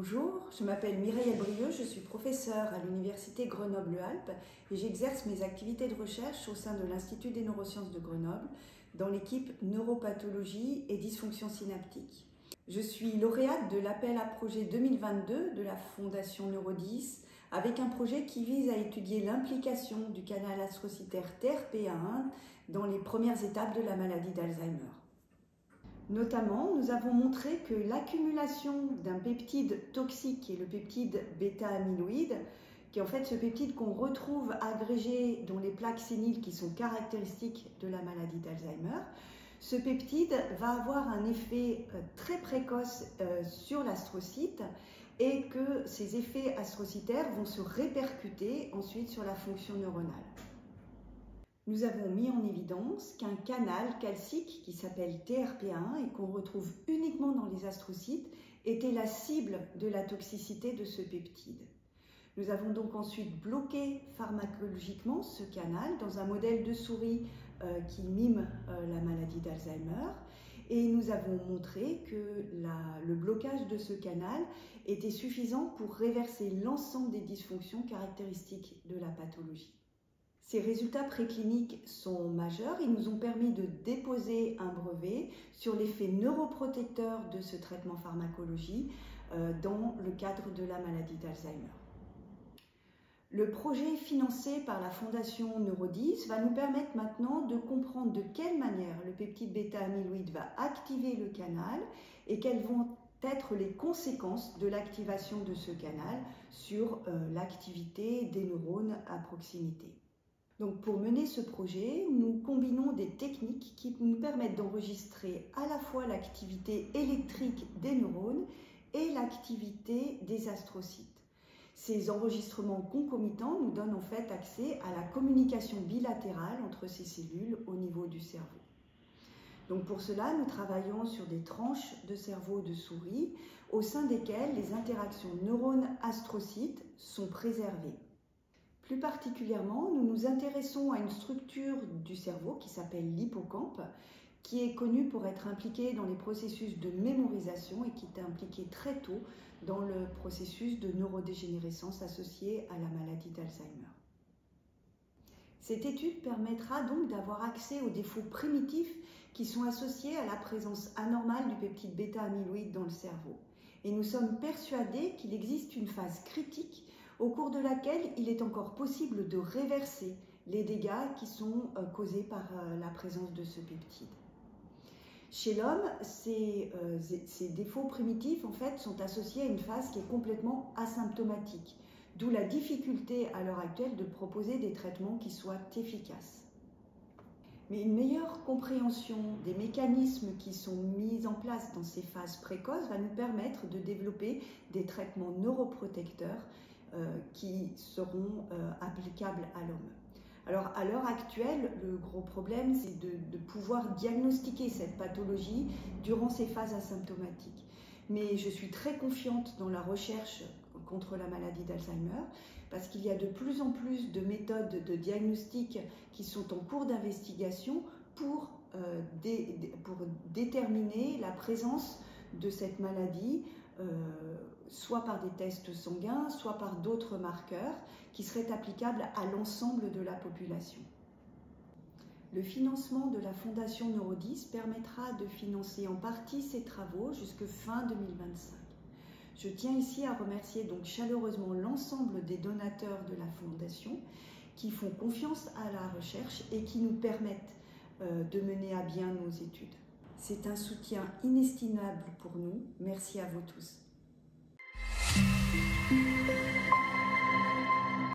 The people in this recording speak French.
Bonjour, je m'appelle Mireille Brieux, je suis professeure à l'Université Grenoble-Alpes et j'exerce mes activités de recherche au sein de l'Institut des neurosciences de Grenoble dans l'équipe neuropathologie et dysfonction synaptique. Je suis lauréate de l'appel à projet 2022 de la Fondation Neuro10 avec un projet qui vise à étudier l'implication du canal astrocytaire TRPA1 dans les premières étapes de la maladie d'Alzheimer. Notamment, nous avons montré que l'accumulation d'un peptide toxique, qui est le peptide bêta-amyloïde, qui est en fait ce peptide qu'on retrouve agrégé dans les plaques séniles qui sont caractéristiques de la maladie d'Alzheimer, ce peptide va avoir un effet très précoce sur l'astrocyte et que ces effets astrocytaires vont se répercuter ensuite sur la fonction neuronale. Nous avons mis en évidence qu'un canal calcique qui s'appelle TRPA1 et qu'on retrouve uniquement dans les astrocytes était la cible de la toxicité de ce peptide. Nous avons donc ensuite bloqué pharmacologiquement ce canal dans un modèle de souris qui mime la maladie d'Alzheimer et nous avons montré que le blocage de ce canal était suffisant pour réverser l'ensemble des dysfonctions caractéristiques de la pathologie. Ces résultats précliniques sont majeurs. Ils nous ont permis de déposer un brevet sur l'effet neuroprotecteur de ce traitement pharmacologie dans le cadre de la maladie d'Alzheimer. Le projet financé par la Fondation Neuro10 va nous permettre maintenant de comprendre de quelle manière le peptide bêta-amyloïde va activer le canal et quelles vont être les conséquences de l'activation de ce canal sur l'activité des neurones à proximité. Donc pour mener ce projet, nous combinons des techniques qui nous permettent d'enregistrer à la fois l'activité électrique des neurones et l'activité des astrocytes. Ces enregistrements concomitants nous donnent en fait accès à la communication bilatérale entre ces cellules au niveau du cerveau. Donc pour cela, nous travaillons sur des tranches de cerveau de souris au sein desquelles les interactions neurones-astrocytes sont préservées. Plus particulièrement, nous nous intéressons à une structure du cerveau qui s'appelle l'hippocampe, qui est connue pour être impliquée dans les processus de mémorisation et qui est impliquée très tôt dans le processus de neurodégénérescence associé à la maladie d'Alzheimer. Cette étude permettra donc d'avoir accès aux défauts primitifs qui sont associés à la présence anormale du peptide bêta-amyloïde dans le cerveau. Et nous sommes persuadés qu'il existe une phase critique au cours de laquelle il est encore possible de réverser les dégâts qui sont causés par la présence de ce peptide. Chez l'homme, ces défauts primitifs en fait, sont associés à une phase qui est complètement asymptomatique, d'où la difficulté à l'heure actuelle de proposer des traitements qui soient efficaces. Mais une meilleure compréhension des mécanismes qui sont mis en place dans ces phases précoces va nous permettre de développer des traitements neuroprotecteurs qui seront applicables à l'homme. Alors à l'heure actuelle, le gros problème c'est de pouvoir diagnostiquer cette pathologie durant ces phases asymptomatiques. Mais je suis très confiante dans la recherche contre la maladie d'Alzheimer parce qu'il y a de plus en plus de méthodes de diagnostic qui sont en cours d'investigation pour déterminer la présence de cette maladie soit par des tests sanguins, soit par d'autres marqueurs qui seraient applicables à l'ensemble de la population. Le financement de la Fondation Neuro10 permettra de financer en partie ces travaux jusqu'à fin 2025. Je tiens ici à remercier donc chaleureusement l'ensemble des donateurs de la Fondation qui font confiance à la recherche et qui nous permettent de mener à bien nos études. C'est un soutien inestimable pour nous. Merci à vous tous.